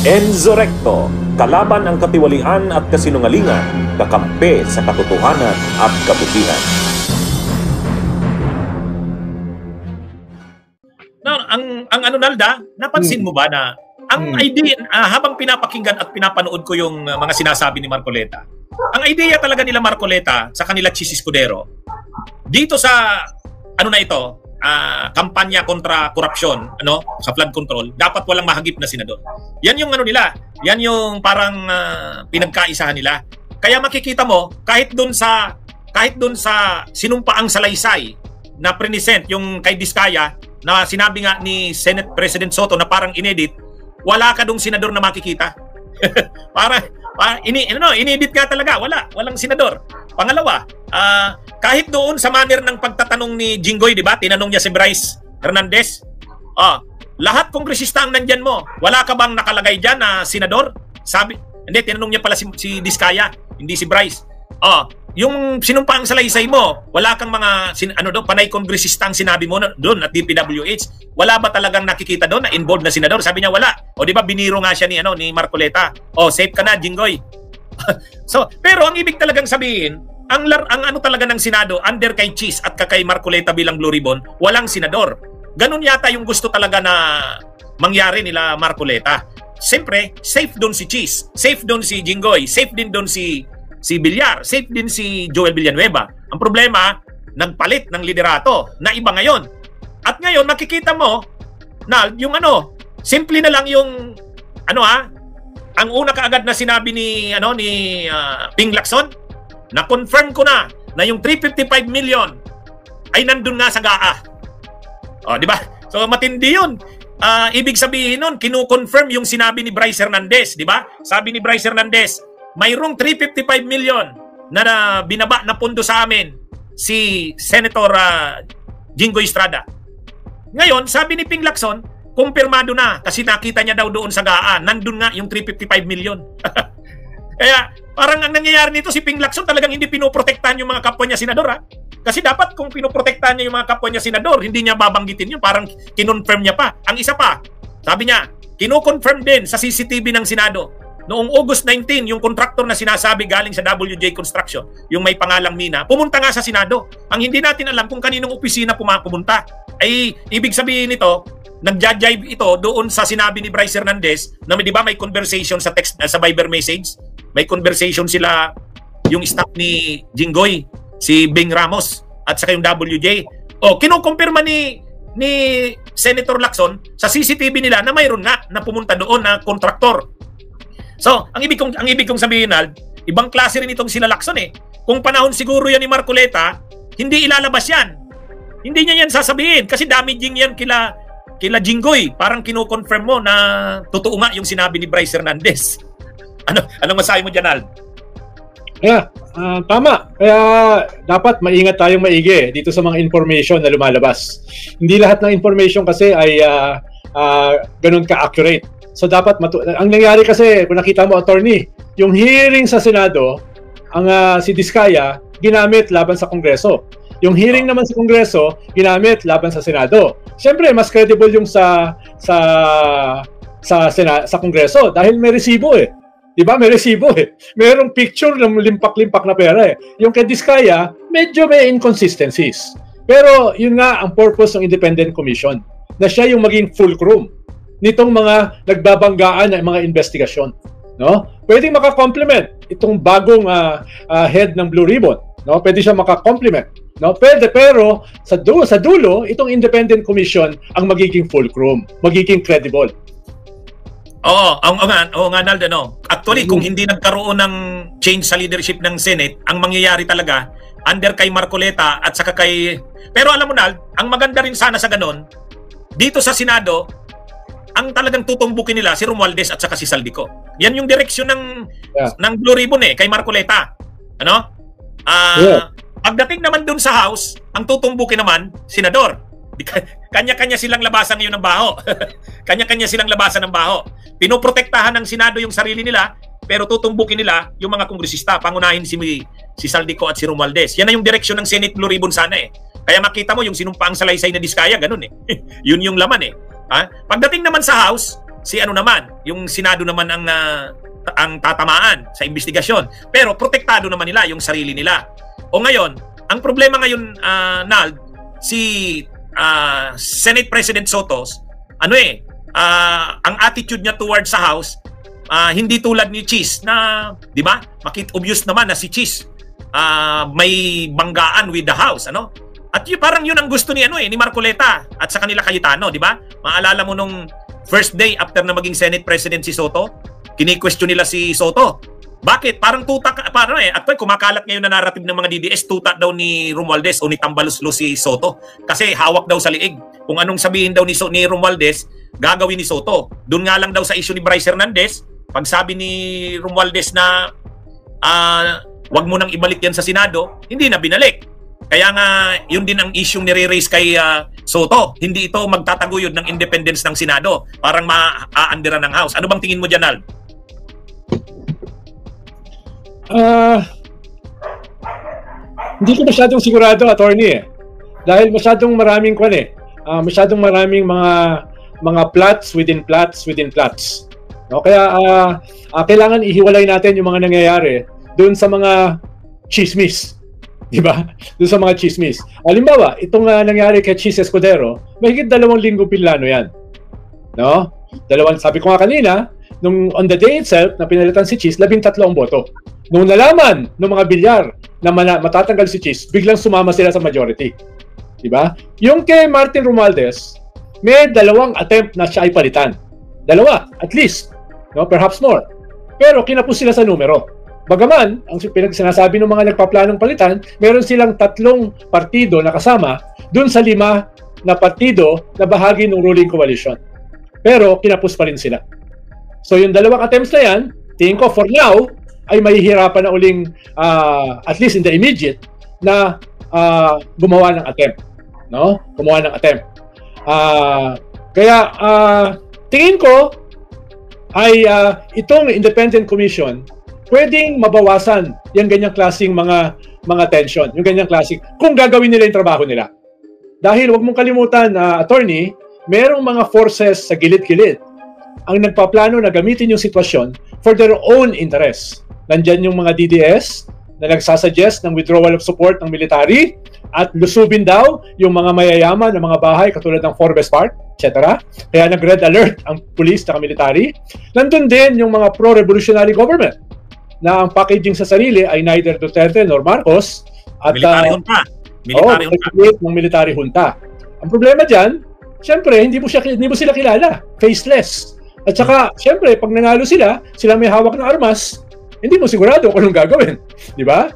Enzo Recto, kalaban ang katiwalian at kasinungalingan, kakampi sa katotohanan at kabutihan. No, ang ano Nalda, napansin mo ba na ang idea habang pinapakinggan at pinapanood ko yung mga sinasabi ni Marcoleta, ang idea talaga nila Marcoleta sa kanila Chis Escudero dito sa ano na ito, kampanya kontra korupsyon, ano, sa flood control, dapat walang mahagip na senador. Yan yung ano nila, yan yung parang pinagkaisahan nila. Kaya makikita mo kahit doon sa sinumpaang salaysay na present yung kay Diskaya na sinabi nga ni Senate President Soto na parang inedit, wala ka dong senador na makikita. Inedit ka talaga, walang senador. Pangalawa, kahit doon sa manner ng pagtatanong ni Jinggoy, di ba? Tinanong niya si Bryce Hernandez. Lahat kongresista ang nandyan mo. Wala ka bang nakalagay dyan na senador? Sabi, hindi, tinanong niya pala si Diskaya, hindi si Bryce. Yung sinumpaang salaysay mo, wala kang mga panay kongresista ang sinabi mo doon at DPWH. Wala ba talagang nakikita doon na involved na senador? Sabi niya wala. O di ba biniro nga siya ni Marcoleta. Safe ka na, Jinggoy. So, pero ang ibig talagang sabihin, ang ano talaga ng Senado under kay Chis at kay Marcoleta bilang Blue Ribbon, walang senador. Ganun yata yung gusto talaga na mangyari nila Marcoleta. Siyempre, safe doon si Chis, safe doon si Jinggoy, safe din doon si Villar, safe din si Joel Villanueva. Ang problema, nagpalit ng liderato na iba ngayon. At ngayon makikita mo na yung simple na lang yung ang una kaagad na sinabi ni Ping Lacson, na-confirm ko na yung 355 million ay nandun nga sa GAA. Di ba? So matindi yun. Ibig sabihin nun, kinu-confirm yung sinabi ni Bryce Hernandez, di ba? Sabi ni Bryce Hernandez, mayroong 355 million na binaba na pondo sa amin si Senator Jinggoy Estrada. Ngayon, sabi ni Ping Lacson, kumpirmado na kasi nakita niya daw doon sa GAA, nandun nga yung 355 million. Kaya parang ang nangyayari nito, si Ping Lacson talagang hindi pinoprotektahan yung mga kapwa niya senador. Kasi dapat kung pinoprotektahan niya yung mga kapwa niya senador, hindi niya babanggitin yun, parang kinonfirm niya pa. Ang isa pa, sabi niya, kino-confirm din sa CCTV ng Senado. Noong August 19, yung contractor na sinasabi galing sa WJ Construction, yung may pangalang Mina, pumunta nga sa Senado. Ang hindi natin alam kung kaninong opisina pumunta. Ay, ibig sabihin nito, nagja-jive ito doon sa sinabi ni Bryce Hernandez na di ba may conversation sa text sa Viber message, may conversation sila yung staff ni Jinggoy, si Bing Ramos at saka yung WJ. Kinukumpirma ni Senator Lacson sa CCTV nila na mayroon nga na pumunta doon na kontraktor. So, ang ibig kong sabihin, ibang klase rin itong sila Lacson eh. Kung panahon siguro yan ni Marcoleta, hindi ilalabas yan. Hindi niya yan sasabihin kasi damaging yan kila Jinggoy. Parang kino-confirm mo na totoo nga yung sinabi ni Bryce Hernandez. Anong masabi mo dyan, Al? Tama. Kaya dapat maingat tayong maigi dito sa mga information na lumalabas. Hindi lahat ng information kasi ay ganun ka-accurate. So dapat ang nangyari kasi, kung nakita mo, attorney, yung hearing sa Senado, si Diskaya ginamit laban sa Kongreso. Yung hearing naman sa Kongreso, ginamit laban sa Senado. Siyempre, mas credible yung sa Kongreso dahil may resibo eh. Di ba? May resibo eh. Mayroong picture ng limpak-limpak na pera eh. Yung kay Diskaya, medyo may inconsistencies. Pero yun nga ang purpose ng Independent Commission, na siya yung maging fulcrum nitong mga nagbabanggaan ng mga investigasyon. No? Pwedeng makakomplement itong bagong head ng Blue Ribbon. No? Pwede siya makakomplement. No? Pwede, pero sa dulo, itong Independent Commission ang magiging fulcrum, magiging credible. Oo nga, Naldo, no. Actually, kung hindi nagkaroon ng change sa leadership ng Senate, ang mangyayari talaga, under kay Marcoleta at saka kay... Pero alam mo, Nald, ang maganda rin sana sa ganon, dito sa Senado, ang talagang tutumbukin nila si Romualdez at saka si Saldico. Yan yung direksyon ng Blue Ribbon kay Marcoleta. Pagdating naman dun sa House, ang tutumbukin naman, senador. Kanya-kanya silang labasan ngayon ng baho. Kanya-kanya silang labasan ng baho. Pinoprotektahan ng Senado yung sarili nila, pero tutumbukin nila yung mga kongresista. Pangunahin si Saldico at si Romualdez. Yan na yung direksyon ng Senate Blue Ribbon sana eh. Kaya makita mo yung sinumpaang salaysay na Diskaya, ganun eh. Yun yung laman eh. Pagdating naman sa House, si ano naman, yung Senado naman ang tatamaan sa investigasyon. Pero protektado naman nila yung sarili nila. O ngayon, ang problema ngayon, Nald, si Senate President Soto, ang attitude niya towards sa House, hindi tulad ni Cheese na, di ba? Obvious naman na si Cheese may banggaan with the House, ano? At parang yun ang gusto ni ni Marcoleta at sa kanila Cayetano, di ba? Maalala mo nung first day after na maging Senate President si Soto, kini-question nila si Soto. Bakit? Parang tutak, at kumakalat ngayon na narrative ng mga DDS, tutak daw ni Romualdez o ni Tambaluslo si Soto. Kasi hawak daw sa liig. Kung anong sabihin daw ni Romualdez, gagawin ni Soto. Doon nga lang daw sa issue ni Bryce Hernandez, pag sabi ni Romualdez na wag mo nang ibalik yan sa Senado, hindi na binalik. Kaya nga, yun din ang issue nire-raise kay Soto. Hindi ito magtataguyod ng independence ng Senado. Parang maaandira ng House. Ano bang tingin mo dyan, Al? Hindi ko masyadong sigurado, attorney Dahil masyadong maraming masyadong maraming mga plots within plots within plots. No? Kaya kailangan ihiwalay natin yung mga nangyayari doon sa mga chismis. Di ba? Doon sa mga chismis. Halimbawa, itong nangyari kay Cheese Escudero, mahigit 2 linggo pinlano yan. No? Sabi ko nga kanina, nung on the day itself na pinalitan si Cheese, 13 ang boto. Nung nalaman ng mga bilyar na matatanggal si Cheese, biglang sumama sila sa majority. Di ba? Yung kay Martin Romualdez, may 2 attempt na siya ay palitan. 2, at least. No? Perhaps more. Pero kinapos sila sa numero. Bagaman, ang sinasabi ng mga nagpaplanong palitan, meron silang 3 partido na kasama dun sa 5 na partido na bahagi ng ruling coalition. Pero kinapos pa rin sila. So yung 2 attempts na yan, tingin ko for now, ay mahihirapan na uling, at least in the immediate, na gumawa ng attempt. No? Gumawa ng attempt. Kaya tingin ko ay itong independent commission pwedeng mabawasan yung ganyang klaseng mga tension, yung ganyang klaseng, kung gagawin nila yung trabaho nila. Dahil wag mong kalimutan, attorney, merong mga forces sa gilid-gilid ang nagpaplano na gamitin yung sitwasyon for their own interests. Nandyan yung mga DDS na nagsasuggest ng withdrawal of support ng military at lusubin daw yung mga mayayaman ng mga bahay katulad ng Forbes Park, etc. Kaya nag-red alert ang police at military. Nandun din yung mga pro-revolutionary government na ang packaging sa sarili ay neither Duterte nor Marcos at military junta. Ng military junta. Ang problema diyan, syempre hindi mo sila kilala, faceless. At saka syempre pag nanalo sila may hawak ng armas, hindi mo sigurado kung anong gagawin, di ba?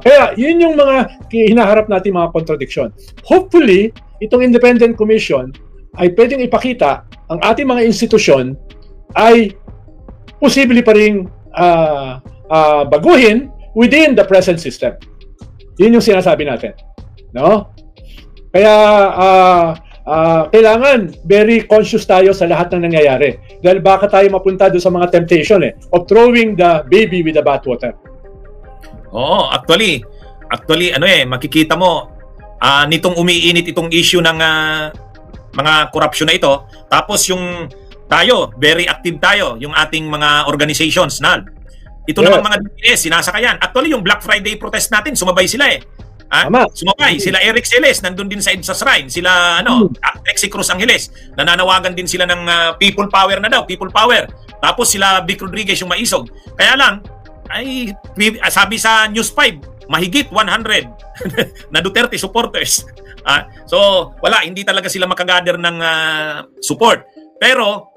Kaya yun yung mga hinaharap natin mga contradiction. Hopefully, itong independent commission ay pwedeng ipakita ang ating mga institusyon ay posible pa ring baguhin within the present system. Yun yung sinasabi natin, no? Kaya kailangan very conscious tayo sa lahat ng nangyayari dahil baka tayo mapunta doon sa mga temptation of throwing the baby with the bathwater. Oo, actually makikita mo nitong umiinit itong issue ng mga korupsyon na ito, tapos yung tayo, very active tayo, yung ating mga organizations, Nal. Ito naman mga DDS, sinasakayan. Actually, yung Black Friday protest natin, sumabay sila Sumabay. Sila Eric Celes, nandun din sa EDSA Shrine. Sila, Exi Cruz Angeles. Nananawagan din sila ng people power na daw, people power. Tapos sila Vic Rodriguez yung maisog. Kaya lang, ay sabi sa News 5, mahigit 100 na Duterte supporters. So, wala, hindi talaga sila makagather ng support. Pero,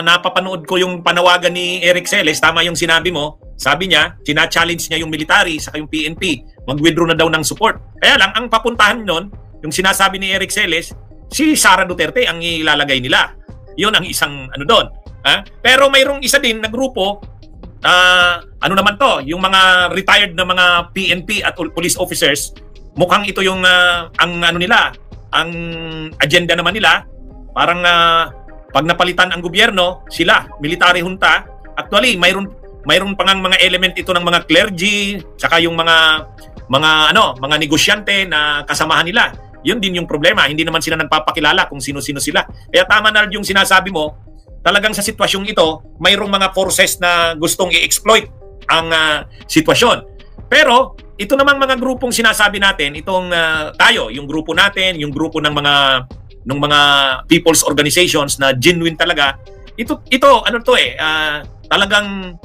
napapanood ko yung panawagan ni Eric Celes, tama yung sinabi mo, sabi niya, sina-challenge niya yung military saka yung PNP, mag-withdraw na daw ng support. Kaya lang, ang papuntahan nun, yung sinasabi ni Eric Celes, si Sara Duterte ang ilalagay nila. Yun ang isang doon. Pero mayroong isa din na grupo, ano naman to, yung mga retired na mga PNP at police officers, mukhang ito yung ang agenda naman nila, parang pag napalitan ang gobyerno, sila, military junta, actually mayroon pang mga element ito ng mga clergy, saka yung mga negosyante na kasamahan nila. Yun din yung problema, hindi naman sila nagpapakilala kung sino-sino sila. Kaya tama na yung sinasabi mo, talagang sa sitwasyong ito, mayroong mga forces na gustong i-exploit ang sitwasyon. Pero ito namang mga grupong sinasabi natin, itong tayo, yung grupo natin, yung grupo ng mga people's organizations na genuine talaga, ito ano to talagang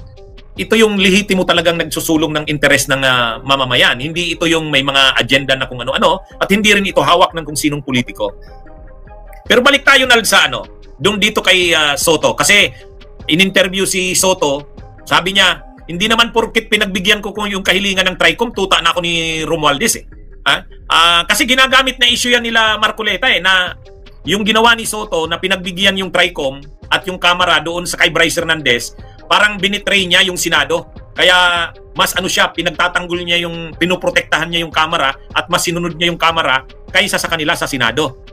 ito yung lehitimo talagang nagsusulong ng interes ng mamamayan. Hindi ito yung may mga agenda na kung ano-ano at hindi rin ito hawak ng kung sinong politiko. Pero balik tayo na sa doon dito kay Soto. Kasi in-interview si Soto, sabi niya, hindi naman porkit pinagbigyan ko kung yung kahilingan ng TRICOM, tuta na ako ni Romualdez kasi ginagamit na issue yan nila Marcoleta na yung ginawa ni Soto na pinagbigyan yung TRICOM at yung Kamara doon sa kay Bryce Hernandez, parang binitray niya yung Senado. Kaya mas siya, pinagtatanggol niya pinoprotektahan niya yung Kamara at mas sinunod niya yung Kamara kaysa sa kanila sa Senado.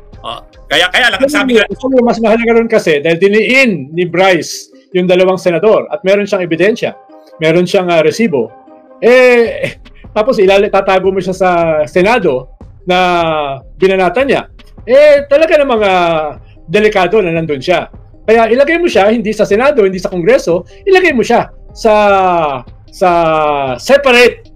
Kaya lang sabi nga, mas mahalaga ron kasi dahil diniin ni Bryce yung dalawang senador at meron siyang ebidensya, meron siyang resibo. Tapos tatago mo siya sa Senado na binanatan niya. Talaga namang delikado na nandun siya. Kaya ilagay mo siya hindi sa Senado, hindi sa Kongreso, ilagay mo siya sa separate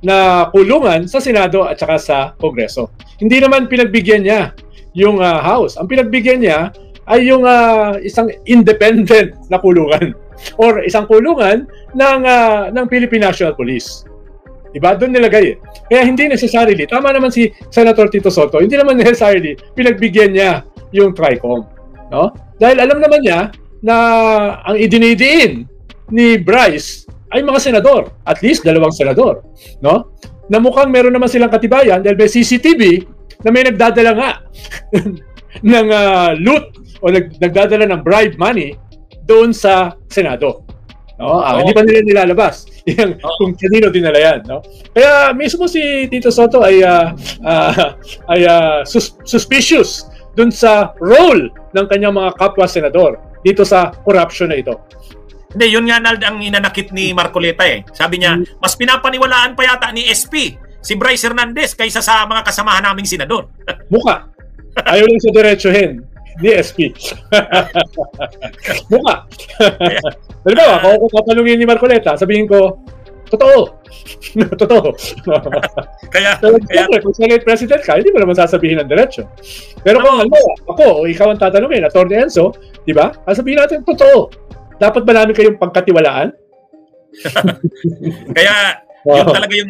na kulungan sa Senado at saka sa Kongreso. Hindi naman pinagbigyan niya yung House. Ang pinagbigyan niya ay yung isang independent na kulungan or isang kulungan ng Philippine National Police. Diba? Doon nilagay Kaya hindi necessarily, tama naman si Senator Tito Soto, hindi naman necessarily pinagbigyan niya yung TRICOM. No? Dahil alam naman niya na ang idinidiin ni Bryce ay mga senador, at least 2 senador. No? Na mukhang meron naman silang katibayan dahil may CCTV na may nagdadala nga ng loot o nagdadala ng bribe money doon sa Senado. No? Hindi pa nila nilalabas kung kanino dinala yan. No? Kaya mismo si Tito Soto ay suspicious doon sa role ng kanyang mga kapwa-senador dito sa corruption na ito. Hindi, yun nga ang inanakit ni Marcoleta Sabi niya, mas pinapaniwalaan pa yata ni SP si Bryce Hernandez kaysa sa mga kasamahan naming senador. Mukha. Ayaw lang sa diretsuhin ni SP. Mukha. Halimbawa, kung tatanungin ni Marcoleta, sabihin ko, totoo. Totoo. Kaya kung Senate President ka, hindi mo naman sasabihin ng diretsyo. Pero kung ako o ikaw ang tatanungin, Atty. Enzo, di ba? Sabihin natin, totoo. Dapat ba namin kayong pagkatiwalaan? Kaya, yun talaga yung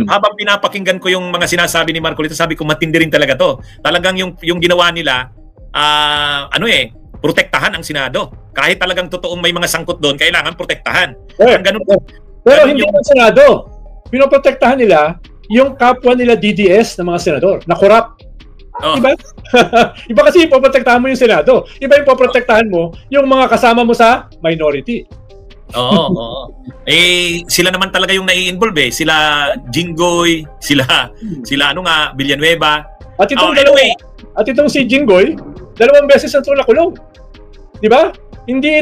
habang pinapakinggan ko yung mga sinasabi ni Marcoleta, sabi ko matindi rin talaga to. Talagang yung ginawa nila, protektahan ang Senado. Kahit talagang totoong may mga sangkot doon, kailangan protektahan. Pero hindi ang Senado. Pinoprotektahan nila yung kapwa nila DDS ng mga senador na corrupt. Diba? Iba kasi ipoprotektahan mo yung Senado. Iba yung poprotektahan mo yung mga kasama mo sa minority. Oo. Sila naman talaga yung nai-involve Sila Jinggoy, sila Villanueva. At itong si Jinggoy, 2 beses na ito nakulong. Di ba? Hindi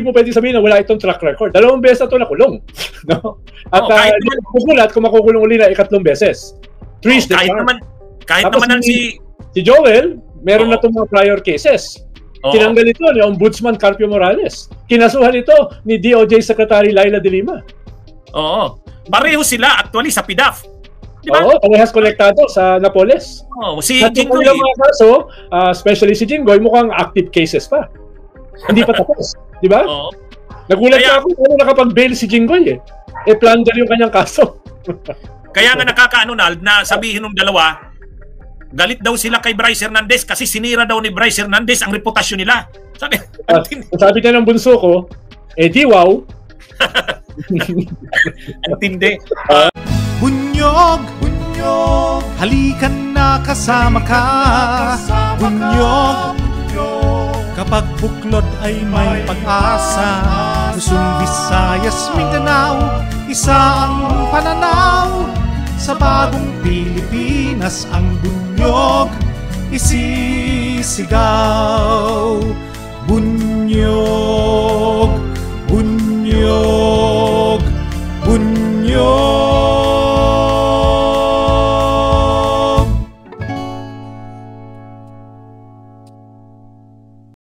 mo pwedeng sabihin na wala itong track record. 2 beses na ito nakulong. No? At kukulat kung makukulong uli na 3 beses. Kahit naman si Joel, meron na itong mga prior cases. Tinanggal ito ni Ombudsman Carpio Morales. Kinasuhan ito ni DOJ Secretary Laila de Lima. Pareho sila actually sa PDAF. Diba? Parehas konektado sa Napoles. Si At Jinggoy. Yung mga kaso, especially si Jinggoy, mukhang active cases pa. Hindi pa tapos. Di ba? Nagulat na ako kung nakapag-bail si Jinggoy plunder yung kanyang kaso. Kaya nga nakakaanunal na sabihin ng dalawa, galit daw sila kay Bryce Hernandez kasi sinira daw ni Bryce Hernandez ang reputasyon nila. Sabi niya ng bunso ko, di wow. Antindi. Bunyog, halikan na kasama ka. Bunyog, kapag buklod ay may pag-asa. Luzon, Visayas, Mindanao, isa ang pananaw. Sa bagong Pilipinas ang bunyog isisigaw. Bunyog, bunyog.